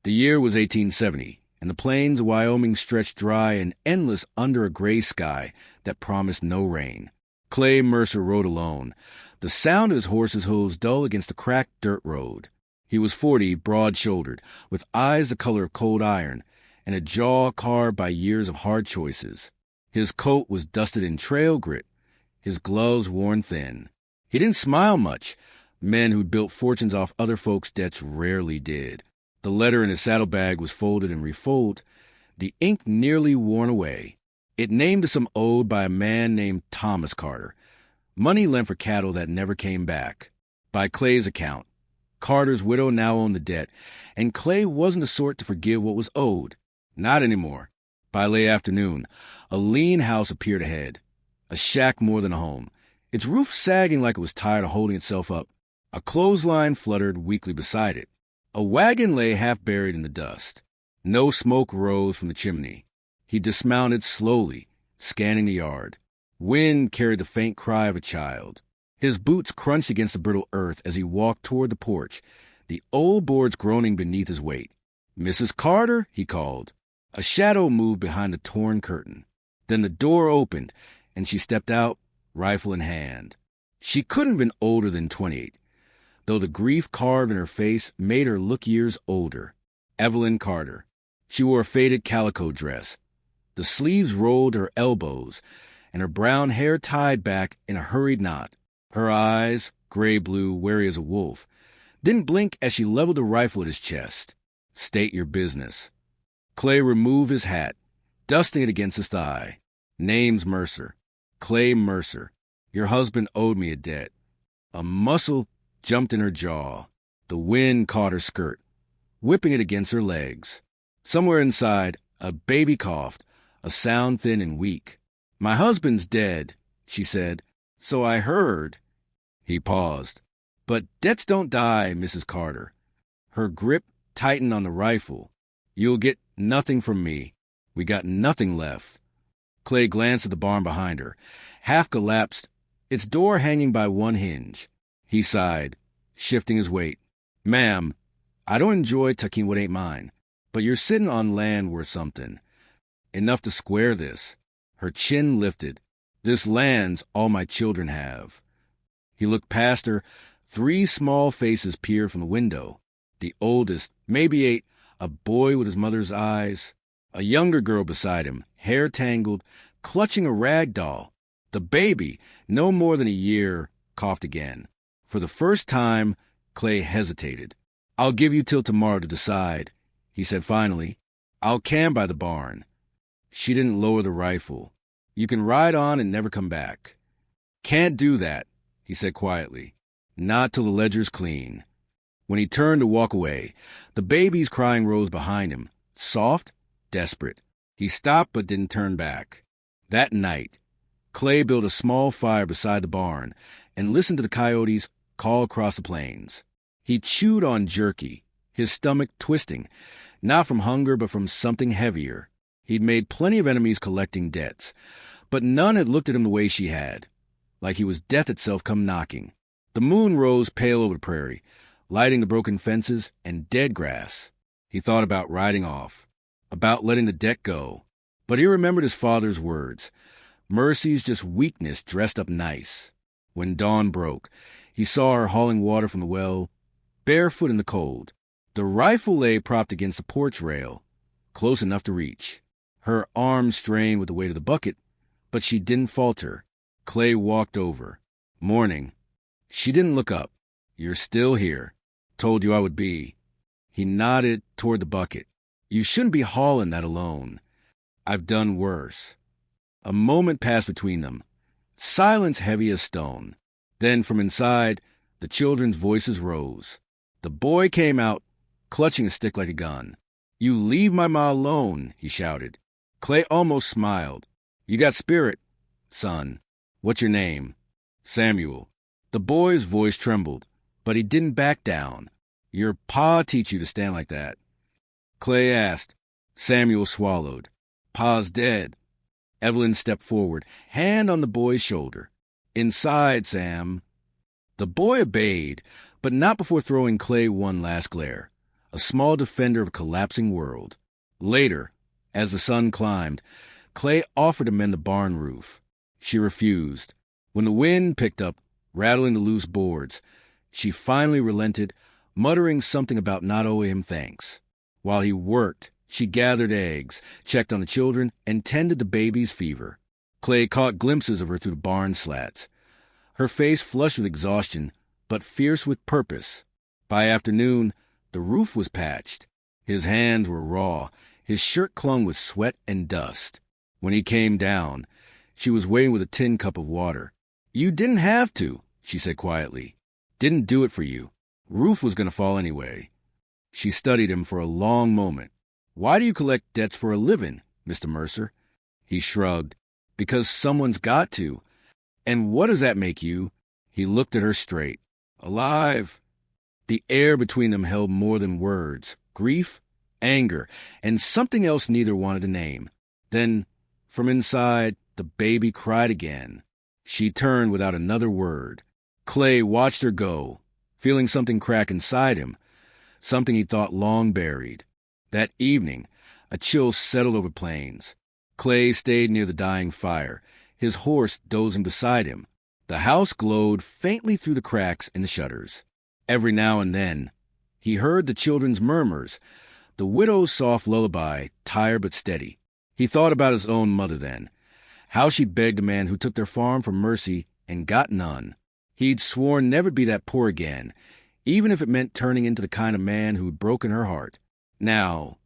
The year was 1870, and the plains of Wyoming stretched dry and endless under a gray sky that promised no rain. Clay Mercer rode alone, the sound of his horse's hooves dull against the cracked dirt road. He was 40, broad-shouldered, with eyes the color of cold iron, and a jaw carved by years of hard choices. His coat was dusted in trail grit, his gloves worn thin. He didn't smile much. Men who'd built fortunes off other folks' debts rarely did. The letter in his saddlebag was folded and refolded, the ink nearly worn away. It named some ode by a man named Thomas Carter, money lent for cattle that never came back. By Clay's account, Carter's widow now owned the debt, and Clay wasn't the sort to forgive what was owed. Not anymore. By late afternoon, a lean house appeared ahead, a shack more than a home, its roof sagging like it was tired of holding itself up. A clothesline fluttered weakly beside it. A wagon lay half buried in the dust. No smoke rose from the chimney. He dismounted slowly, scanning the yard. Wind carried the faint cry of a child. His boots crunched against the brittle earth as he walked toward the porch, the old boards groaning beneath his weight. "Mrs. Carter," he called. A shadow moved behind the torn curtain. Then the door opened, and she stepped out, rifle in hand. She couldn't have been older than 28, though the grief carved in her face made her look years older. Evelyn Carter. She wore a faded calico dress. The sleeves rolled to her elbows, and her brown hair tied back in a hurried knot. Her eyes, gray-blue, wary as a wolf, didn't blink as she leveled the rifle at his chest. "State your business." Clay removed his hat, dusting it against his thigh. "Name's Mercer. Clay Mercer. Your husband owed me a debt." A muscle jumped in her jaw. The wind caught her skirt, whipping it against her legs. Somewhere inside, a baby coughed, a sound thin and weak. "My husband's dead," she said. "So I heard." He paused. "But debts don't die, Mrs. Carter." Her grip tightened on the rifle. "You'll get nothing from me. We got nothing left." Clay glanced at the barn behind her, half collapsed, its door hanging by one hinge. He sighed, shifting his weight. "Ma'am, I don't enjoy tucking what ain't mine, but you're sitting on land worth something. Enough to square this." Her chin lifted. "This land's all my children have." He looked past her. 3 small faces peered from the window. The oldest, maybe 8, a boy with his mother's eyes. A younger girl beside him, hair tangled, clutching a rag doll. The baby, no more than a year, coughed again. For the first time, Clay hesitated. "I'll give you till tomorrow to decide," he said finally. "I'll camp by the barn." She didn't lower the rifle. "You can ride on and never come back." "Can't do that," he said quietly. "Not till the ledger's clean." When he turned to walk away, the baby's crying rose behind him, soft, desperate. He stopped but didn't turn back. That night, Clay built a small fire beside the barn and listened to the coyotes call across the plains. He chewed on jerky, his stomach twisting, not from hunger but from something heavier. He'd made plenty of enemies collecting debts, but none had looked at him the way she had, like he was death itself come knocking. The moon rose pale over the prairie, lighting the broken fences and dead grass. He thought about riding off, about letting the debt go. But he remembered his father's words. Mercy's just weakness dressed up nice. When dawn broke, he saw her hauling water from the well, barefoot in the cold. The rifle lay propped against the porch rail, close enough to reach. Her arms strained with the weight of the bucket, but she didn't falter. Clay walked over. "Morning." She didn't look up. "You're still here. Told you I would be." He nodded toward the bucket. "You shouldn't be hauling that alone. I've done worse." A moment passed between them, silence heavy as stone. Then from inside, the children's voices rose. The boy came out, clutching a stick like a gun. "You leave my ma alone," he shouted. Clay almost smiled. "You got spirit, son. What's your name?" "Samuel." The boy's voice trembled, but he didn't back down. "Your pa teach you to stand like that?" Clay asked. Samuel swallowed. "Pa's dead." Evelyn stepped forward, hand on the boy's shoulder. "Inside, Sam." The boy obeyed, but not before throwing Clay one last glare. a small defender of a collapsing world. Later, as the sun climbed, Clay offered to mend the barn roof. She refused. When the wind picked up, rattling the loose boards, she finally relented, muttering something about not owing him thanks. While he worked, she gathered eggs, checked on the children, and tended the baby's fever. Clay caught glimpses of her through the barn slats. Her face flushed with exhaustion, but fierce with purpose. By afternoon, the roof was patched. His hands were raw. His shirt clung with sweat and dust. When he came down, she was waiting with a tin cup of water. "You didn't have to," she said quietly. "Didn't do it for you. Roof was going to fall anyway." She studied him for a long moment. "Why do you collect debts for a living, Mr. Mercer?" He shrugged. "Because someone's got to." "And what does that make you?" He looked at her straight. "Alive." The air between them held more than words. Grief, anger, and something else neither wanted to name. Then, from inside, the baby cried again. She turned without another word. Clay watched her go, feeling something crack inside him, something he thought long buried. That evening, a chill settled over Plains. Clay stayed near the dying fire, his horse dozing beside him. The house glowed faintly through the cracks in the shutters. Every now and then, he heard the children's murmurs, the widow's soft lullaby, tired but steady. He thought about his own mother then, how she begged a man who took their farm for mercy and got none. He'd sworn never to be that poor again, even if it meant turning into the kind of man who'd broken her heart. Now,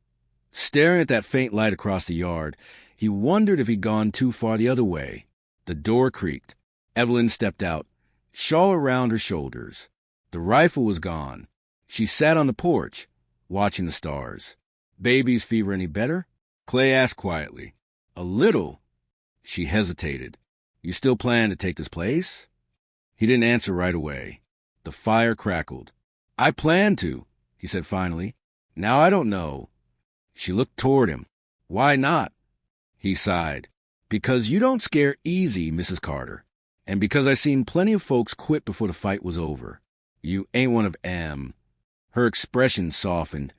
staring at that faint light across the yard, he wondered if he'd gone too far the other way. The door creaked. Evelyn stepped out, shawl around her shoulders. The rifle was gone. She sat on the porch, watching the stars. "Baby's fever any better?" Clay asked quietly. "A little." She hesitated. "You still plan to take this place?" He didn't answer right away. The fire crackled. "I plan to," he said finally. "Now I don't know." She looked toward him. "Why not?" He sighed. "Because you don't scare easy, Mrs. Carter. And because I seen plenty of folks quit before the fight was over. You ain't one of 'em." Her expression softened.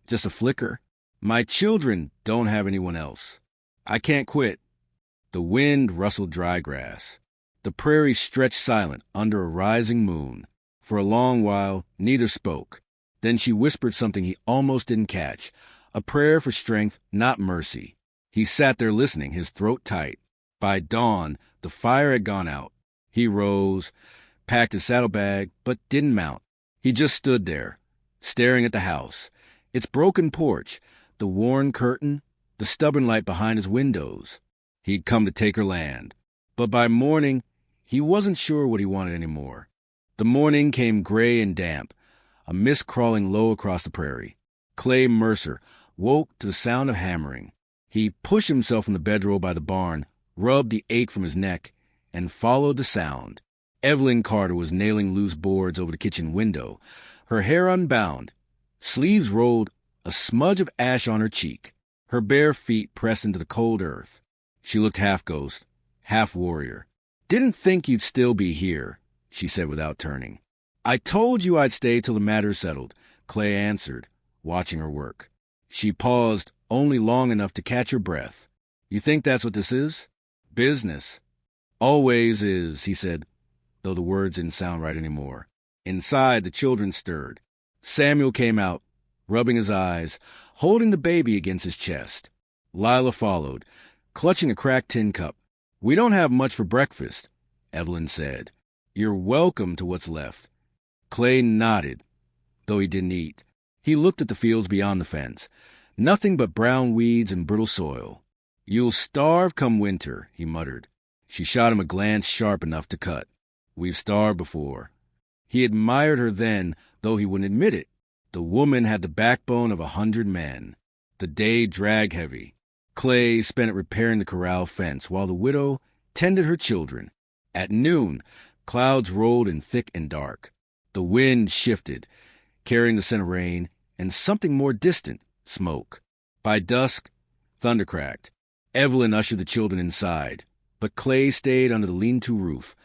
"Just a flicker. My children don't have anyone else. I can't quit." The wind rustled dry grass. The prairie stretched silent under a rising moon. For a long while, neither spoke. Then she whispered something he almost didn't catch, a prayer for strength, not mercy. He sat there listening, his throat tight. By dawn, the fire had gone out. He rose, packed his saddlebag, but didn't mount. He just stood there, staring at the house, its broken porch, the worn curtain, the stubborn light behind his windows. He'd come to take her land. But by morning, he wasn't sure what he wanted anymore. The morning came gray and damp, a mist crawling low across the prairie. Clay Mercer woke to the sound of hammering. He pushed himself from the bedroll by the barn, rubbed the ache from his neck, and followed the sound. Evelyn Carter was nailing loose boards over the kitchen window, her hair unbound, sleeves rolled, a smudge of ash on her cheek, her bare feet pressed into the cold earth. She looked half ghost, half warrior. "Didn't think you'd still be here," she said without turning. "I told you I'd stay till the matter's settled," Clay answered, watching her work. She paused only long enough to catch her breath. "You think that's what this is?" "Business." "Always is," he said, though the words didn't sound right anymore. Inside, the children stirred. Samuel came out, rubbing his eyes, holding the baby against his chest. Lila followed, clutching a cracked tin cup. "We don't have much for breakfast," Evelyn said. "You're welcome to what's left." Clay nodded, though he didn't eat. He looked at the fields beyond the fence. Nothing but brown weeds and brittle soil. "You'll starve come winter," he muttered. She shot him a glance sharp enough to cut. "We've starved before." He admired her then, though he wouldn't admit it. The woman had the backbone of 100 men. The day dragged heavy. Clay spent it repairing the corral fence, while the widow tended her children. At noon, clouds rolled in thick and dark. The wind shifted, carrying the scent of rain and something more distant, smoke. By dusk, thunder cracked. Evelyn ushered the children inside, but Clay stayed under the lean-to roof,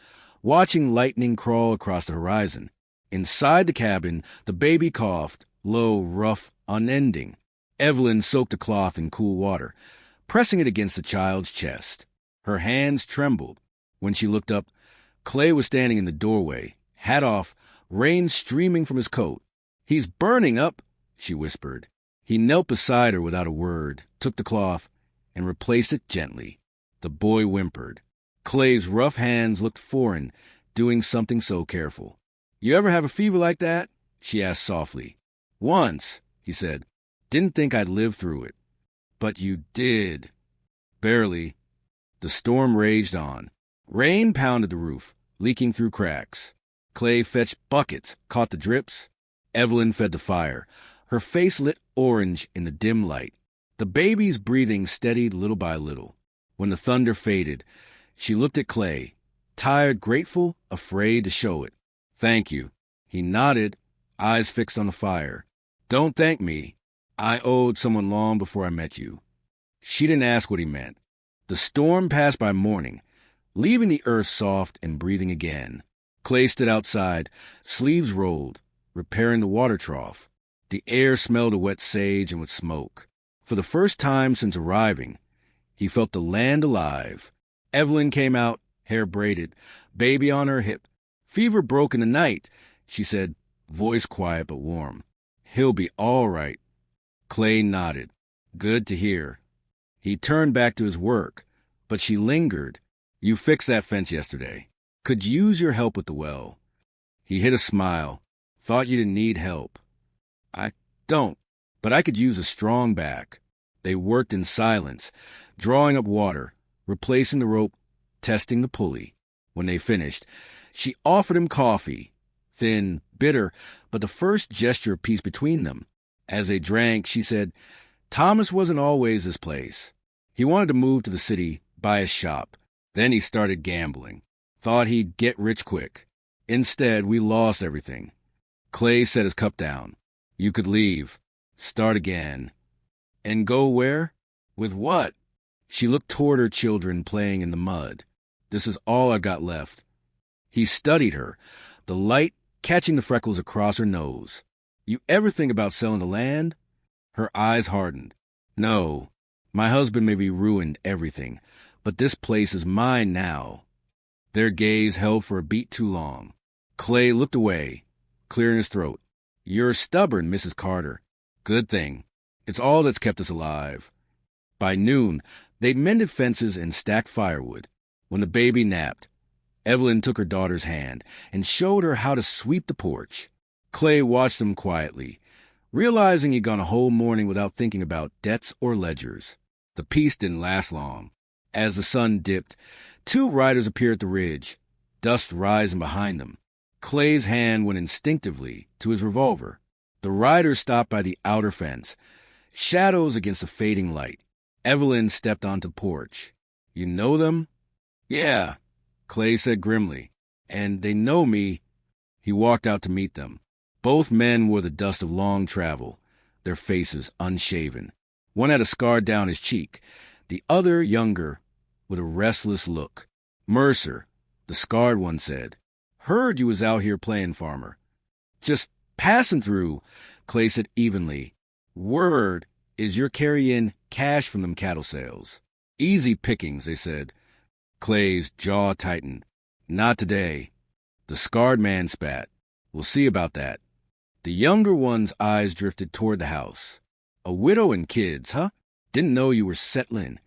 watching lightning crawl across the horizon. Inside the cabin, the baby coughed, low, rough, unending. Evelyn soaked a cloth in cool water, pressing it against the child's chest. Her hands trembled. When she looked up, Clay was standing in the doorway, hat off, rain streaming from his coat. "He's burning up," she whispered. He knelt beside her without a word, took the cloth, and replaced it gently. The boy whimpered. Clay's rough hands looked foreign, doing something so careful. "You ever have a fever like that?" she asked softly. "Once," he said. "Didn't think I'd live through it." "But you did." "Barely." The storm raged on. Rain pounded the roof, leaking through cracks. Clay fetched buckets, caught the drips. Evelyn fed the fire, her face lit orange in the dim light. The baby's breathing steadied little by little. When the thunder faded, she looked at Clay, tired, grateful, afraid to show it. "Thank you." He nodded, eyes fixed on the fire. "Don't thank me. I owed someone long before I met you." She didn't ask what he meant. The storm passed by morning, leaving the earth soft and breathing again. Clay stood outside, sleeves rolled, repairing the water trough. The air smelled of wet sage and with smoke. For the first time since arriving, he felt the land alive. Evelyn came out, hair braided, baby on her hip. "Fever broke in the night," she said, voice quiet but warm. "He'll be all right." Clay nodded. "Good to hear." He turned back to his work, but she lingered. "You fixed that fence yesterday. Could use your help with the well." He hid a smile. "Thought you didn't need help." "I don't, but I could use a strong back." They worked in silence, drawing up water, replacing the rope, testing the pulley. When they finished, she offered him coffee, thin, bitter, but the first gesture of peace between them. As they drank, she said, "Thomas wasn't always this place. He wanted to move to the city, buy a shop. Then he started gambling. Thought he'd get rich quick. Instead, we lost everything." Clay set his cup down. "You could leave. Start again." "And go where? With what?" She looked toward her children playing in the mud. "This is all I got left." He studied her, the light catching the freckles across her nose. "You ever think about selling the land?" Her eyes hardened. "No. My husband maybe ruined everything, but this place is mine now." Their gaze held for a beat too long. Clay looked away, clearing his throat. "You're stubborn, Mrs. Carter. Good thing. It's all that's kept us alive." By noon, they'd mended fences and stacked firewood. When the baby napped, Evelyn took her daughter's hand and showed her how to sweep the porch. Clay watched them quietly, realizing he'd gone a whole morning without thinking about debts or ledgers. The peace didn't last long. As the sun dipped, two riders appeared at the ridge, dust rising behind them. Clay's hand went instinctively to his revolver. The riders stopped by the outer fence, shadows against the fading light. Evelyn stepped onto the porch. "You know them?" "Yeah," Clay said grimly. "And they know me." He walked out to meet them. Both men wore the dust of long travel, their faces unshaven. One had a scar down his cheek, the other younger, with a restless look. "Mercer," the scarred one said. "Heard you was out here playing farmer." "Just passing through," Clay said evenly. "Word is you're carrying cash from them cattle sales." "Easy pickings," they said. Clay's jaw tightened. "Not today." The scarred man spat. "We'll see about that." The younger one's eyes drifted toward the house. "A widow and kids, huh? Didn't know you were settling."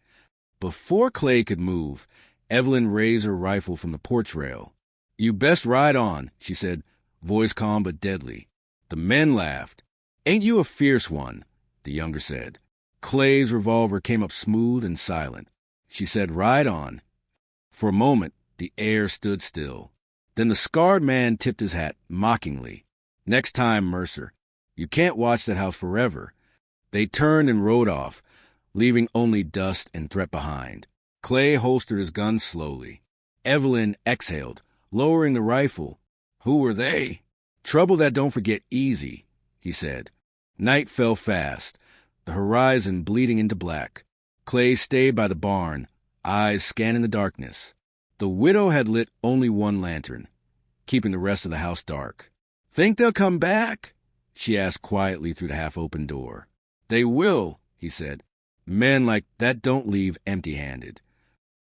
Before Clay could move, Evelyn raised her rifle from the porch rail. "You best ride on," she said, voice calm but deadly. The men laughed. "Ain't you a fierce one?" the younger said. Clay's revolver came up smooth and silent. She said, "Ride on." For a moment, the air stood still. Then the scarred man tipped his hat mockingly. "Next time, Mercer. You can't watch that house forever." They turned and rode off, leaving only dust and threat behind. Clay holstered his gun slowly. Evelyn exhaled, lowering the rifle. "Who were they?" "Trouble that don't forget easy," he said. Night fell fast, the horizon bleeding into black. Clay stayed by the barn, eyes scanning the darkness. The widow had lit only one lantern, keeping the rest of the house dark. "Think they'll come back?" she asked quietly through the half-open door. They will, he said. Men like that don't leave empty-handed.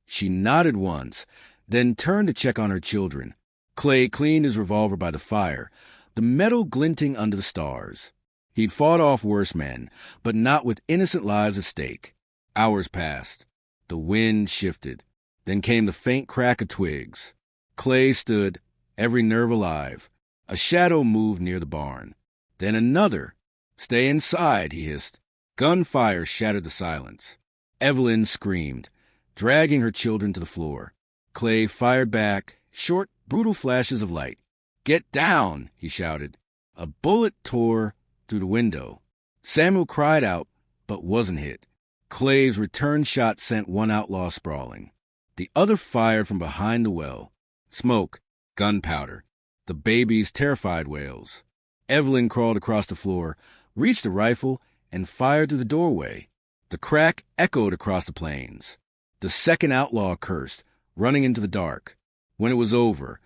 She nodded once, then turned to check on her children. Clay cleaned his revolver by the fire, the metal glinting under the stars. He'd fought off worse men, but not with innocent lives at stake. Hours passed. The wind shifted. Then came the faint crack of twigs. Clay stood, every nerve alive. A shadow moved near the barn. Then another. Stay inside, he hissed. Gunfire shattered the silence. Evelyn screamed, dragging her children to the floor. Clay fired back, short, brutal flashes of light. Get down, he shouted. A bullet tore through the window. Samuel cried out, but wasn't hit. Clay's return shot sent one outlaw sprawling. The other fired from behind the well. Smoke, gunpowder, the baby's terrified wails. Evelyn crawled across the floor, reached the rifle, and fired through the doorway. The crack echoed across the plains. The second outlaw cursed, running into the dark. When it was over,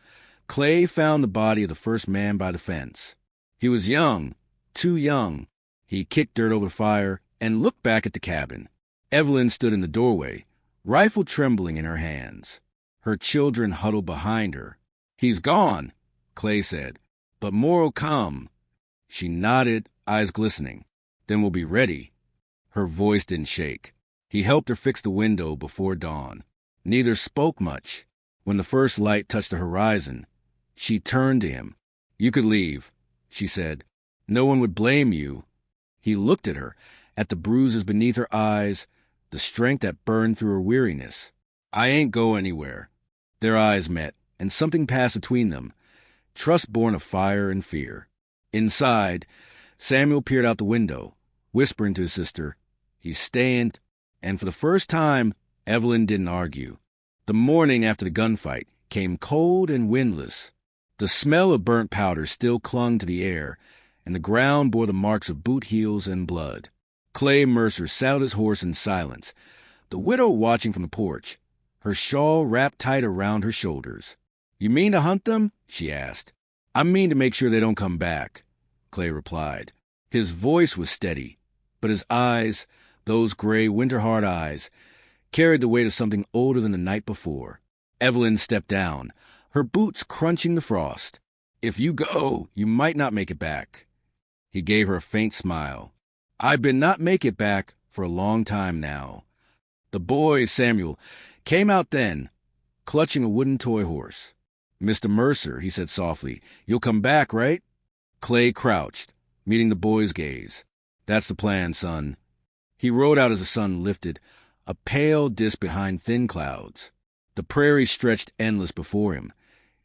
Clay found the body of the first man by the fence. He was young, too young. He kicked dirt over the fire and looked back at the cabin. Evelyn stood in the doorway, rifle trembling in her hands. Her children huddled behind her. He's gone, Clay said, but more'll come. She nodded, eyes glistening. Then we'll be ready. Her voice didn't shake. He helped her fix the window before dawn. Neither spoke much. When the first light touched the horizon, she turned to him. You could leave, she said. No one would blame you. He looked at her, at the bruises beneath her eyes, the strength that burned through her weariness. I ain't go anywhere. Their eyes met, and something passed between them, trust born of fire and fear. Inside, Samuel peered out the window, whispering to his sister, He's staying, and for the first time, Evelyn didn't argue. The morning after the gunfight came cold and windless. The smell of burnt powder still clung to the air, and the ground bore the marks of boot heels and blood. Clay Mercer saddled his horse in silence, the widow watching from the porch, her shawl wrapped tight around her shoulders. You mean to hunt them? She asked. I mean to make sure they don't come back, Clay replied. His voice was steady, but his eyes, those gray, winter-hard eyes, carried the weight of something older than the night before. Evelyn stepped down, her boots crunching the frost. If you go, you might not make it back. He gave her a faint smile. I've been not make it back for a long time now. The boy, Samuel, came out then, clutching a wooden toy horse. Mr. Mercer, he said softly, you'll come back, right? Clay crouched, meeting the boy's gaze. That's the plan, son. He rode out as the sun lifted, a pale disk behind thin clouds. The prairie stretched endless before him,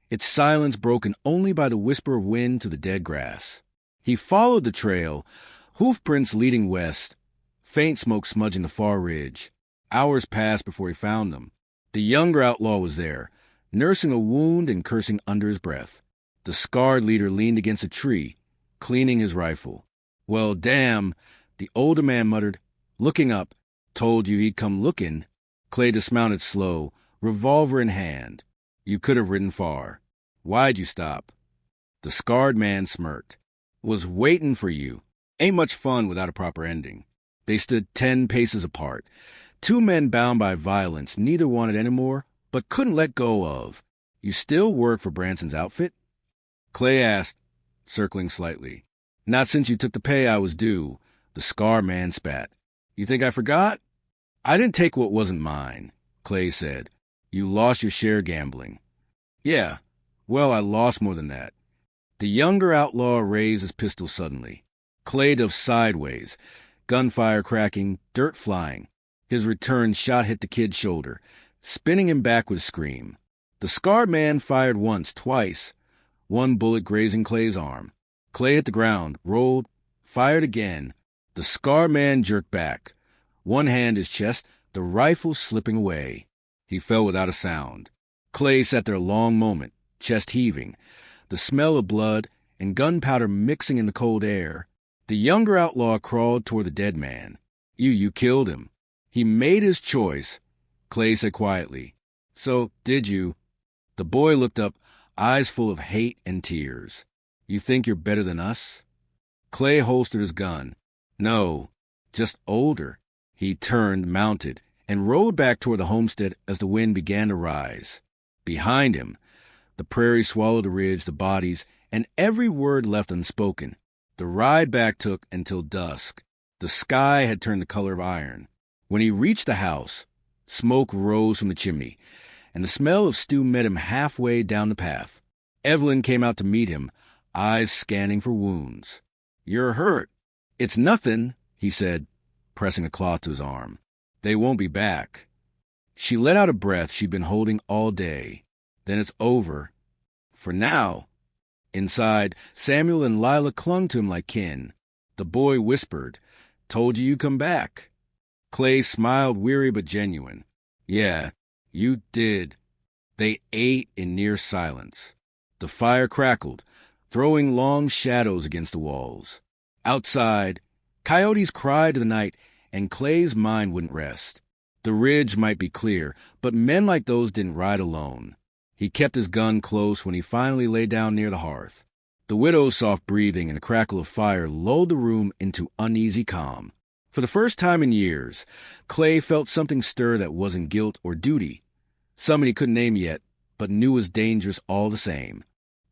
its silence broken only by the whisper of wind through the dead grass. He followed the trail, hoofprints leading west, faint smoke smudging the far ridge. Hours passed before he found them. The younger outlaw was there, nursing a wound and cursing under his breath. The scarred leader leaned against a tree, cleaning his rifle. Well, damn, the older man muttered, looking up. Told you he'd come looking. Clay dismounted slow, revolver in hand. You could have ridden far. Why'd you stop? The scarred man smirked. Was waiting for you. Ain't much fun without a proper ending. They stood 10 paces apart. Two men bound by violence neither wanted any more, but couldn't let go of. You still work for Branson's outfit? Clay asked, circling slightly. Not since you took the pay I was due. The scar man spat. You think I forgot? I didn't take what wasn't mine, Clay said. You lost your share gambling. Yeah, well, I lost more than that. The younger outlaw raised his pistol suddenly. Clay dove sideways, gunfire cracking, dirt flying. His return shot hit the kid's shoulder, spinning him back with a scream. The scarred man fired once, twice, one bullet grazing Clay's arm. Clay hit the ground, rolled, fired again. The scarred man jerked back, one hand his chest, the rifle slipping away. He fell without a sound. Clay sat there a long moment, chest heaving, the smell of blood and gunpowder mixing in the cold air. The younger outlaw crawled toward the dead man. You killed him. He made his choice, Clay said quietly. So, did you? The boy looked up, eyes full of hate and tears. You think you're better than us? Clay holstered his gun. No, just older. He turned, mounted, and rode back toward the homestead as the wind began to rise. Behind him, the prairie swallowed the ridge, the bodies, and every word left unspoken. The ride back took until dusk. The sky had turned the color of iron. When he reached the house, smoke rose from the chimney, and the smell of stew met him halfway down the path. Evelyn came out to meet him, eyes scanning for wounds. "You're hurt." "It's nothing," he said, pressing a cloth to his arm. "They won't be back." She let out a breath she'd been holding all day. "Then it's over. For now." Inside, Samuel and Lila clung to him like kin. The boy whispered, "Told you'd come back." Clay smiled, weary but genuine. "Yeah, you did." They ate in near silence. The fire crackled, throwing long shadows against the walls. Outside, coyotes cried to the night, and Clay's mind wouldn't rest. The ridge might be clear, but men like those didn't ride alone. He kept his gun close when he finally lay down near the hearth. The widow's soft breathing and the crackle of fire lulled the room into uneasy calm. For the first time in years, Clay felt something stir that wasn't guilt or duty. Something he couldn't name yet, but knew was dangerous all the same.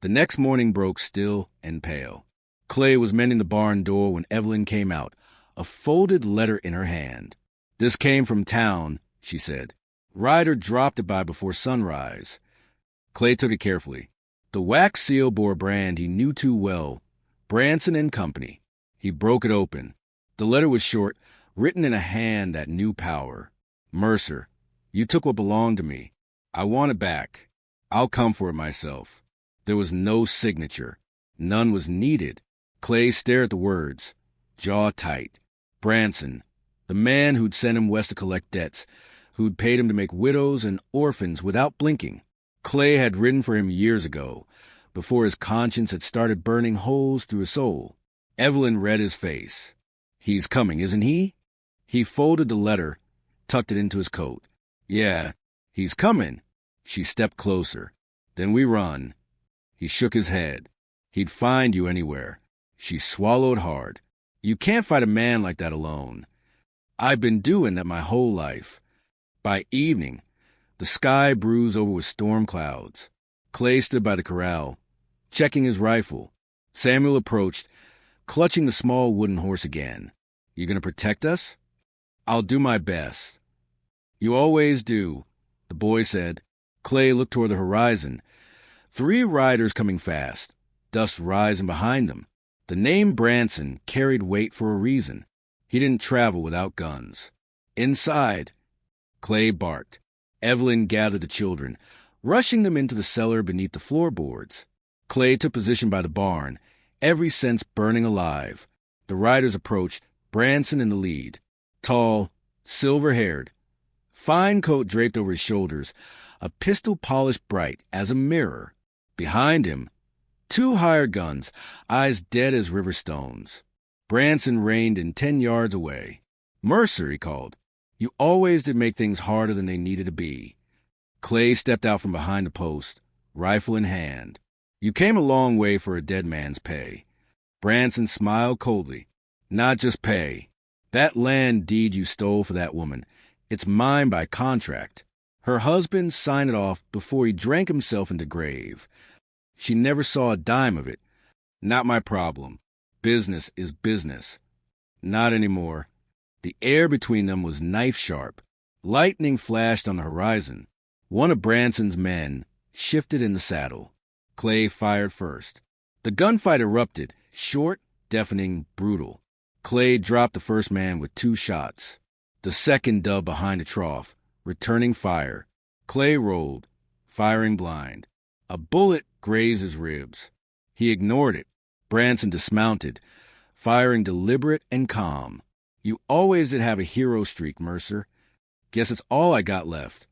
The next morning broke still and pale. Clay was mending the barn door when Evelyn came out, a folded letter in her hand. "This came from town," she said. "Ryder dropped it by before sunrise." Clay took it carefully. The wax seal bore a brand he knew too well, Branson and Company. He broke it open. The letter was short, written in a hand that knew power. "Mercer, you took what belonged to me. I want it back. I'll come for it myself." There was no signature. None was needed. Clay stared at the words, jaw tight. Branson, the man who'd sent him west to collect debts, who'd paid him to make widows and orphans without blinking. Clay had written for him years ago, before his conscience had started burning holes through his soul. Evelyn read his face. "He's coming, isn't he?" He folded the letter, tucked it into his coat. "Yeah, he's coming." She stepped closer. "Then we run." He shook his head. "He'd find you anywhere." She swallowed hard. "You can't fight a man like that alone." "I've been doing that my whole life." By evening, the sky bruised over with storm clouds. Clay stood by the corral, checking his rifle. Samuel approached, clutching the small wooden horse again. "You gonna protect us?" "I'll do my best." "You always do," the boy said. Clay looked toward the horizon. 3 riders coming fast, dust rising behind them. The name Branson carried weight for a reason. He didn't travel without guns. Inside, Clay barked. Evelyn gathered the children, rushing them into the cellar beneath the floorboards. Clay took position by the barn, every sense burning alive. The riders approached, Branson in the lead. Tall, silver-haired, fine coat draped over his shoulders, a pistol polished bright as a mirror. Behind him, 2 hired guns, eyes dead as river stones. Branson reined in 10 yards away. "Mercer," he called, "you always did make things harder than they needed to be." Clay stepped out from behind the post, rifle in hand. "You came a long way for a dead man's pay." Branson smiled coldly. "Not just pay. That land deed you stole for that woman, it's mine by contract. Her husband signed it off before he drank himself into grave. She never saw a dime of it. Not my problem. Business is business." Not anymore. The air between them was knife-sharp. Lightning flashed on the horizon. One of Branson's men shifted in the saddle. Clay fired first. The gunfight erupted, short, deafening, brutal. Clay dropped the first man with 2 shots. The second dug behind the trough, returning fire. Clay rolled, firing blind. A bullet grazed his ribs. He ignored it. Branson dismounted, firing deliberate and calm. "You always did have a hero streak, Mercer. Guess it's all I got left."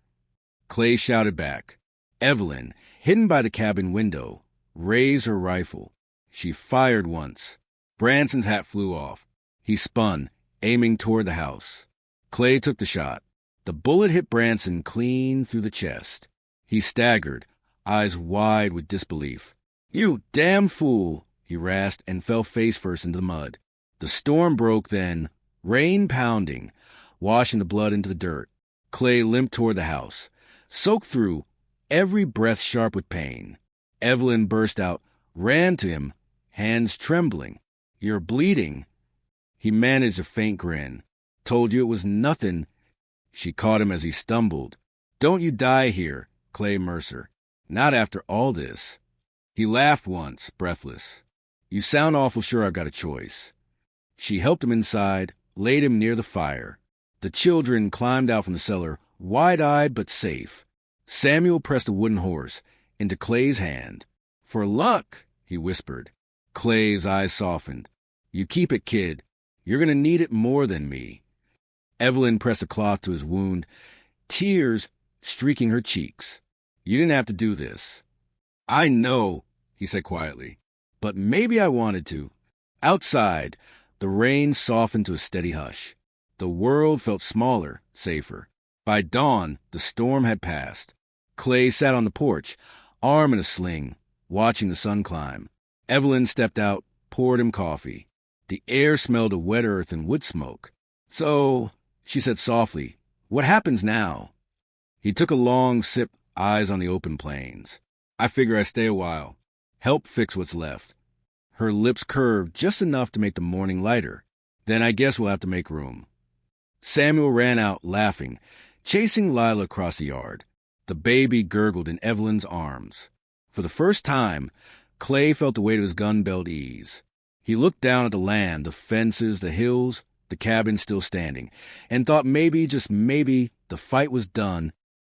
Clay shouted back. Evelyn, hidden by the cabin window, raised her rifle. She fired once. Branson's hat flew off. He spun, aiming toward the house. Clay took the shot. The bullet hit Branson clean through the chest. He staggered, eyes wide with disbelief. "You damn fool," he rasped and fell face first into the mud. The storm broke then, rain pounding, washing the blood into the dirt. Clay limped toward the house, soaked through, every breath sharp with pain. Evelyn burst out, ran to him, hands trembling. "You're bleeding." He managed a faint grin. "Told you it was nothing." She caught him as he stumbled. "Don't you die here, Clay Mercer. Not after all this." He laughed once, breathless. "You sound awful sure I've got a choice." She helped him inside, laid him near the fire. The children climbed out from the cellar, wide-eyed but safe. Samuel pressed a wooden horse into Clay's hand. "For luck," he whispered. Clay's eyes softened. "You keep it, kid. You're going to need it more than me." Evelyn pressed a cloth to his wound, tears streaking her cheeks. "You didn't have to do this." "I know," he said quietly, "but maybe I wanted to." Outside, the rain softened to a steady hush. The world felt smaller, safer. By dawn, the storm had passed. Clay sat on the porch, arm in a sling, watching the sun climb. Evelyn stepped out, poured him coffee. The air smelled of wet earth and wood smoke. "So," she said softly, "what happens now?" He took a long sip, eyes on the open plains. "I figure I stay a while. Help fix what's left." Her lips curved just enough to make the morning lighter. "Then I guess we'll have to make room." Samuel ran out, laughing, chasing Lila across the yard. The baby gurgled in Evelyn's arms. For the first time, Clay felt the weight of his gun belt ease. He looked down at the land, the fences, the hills, the cabin still standing, and thought maybe, just maybe, the fight was done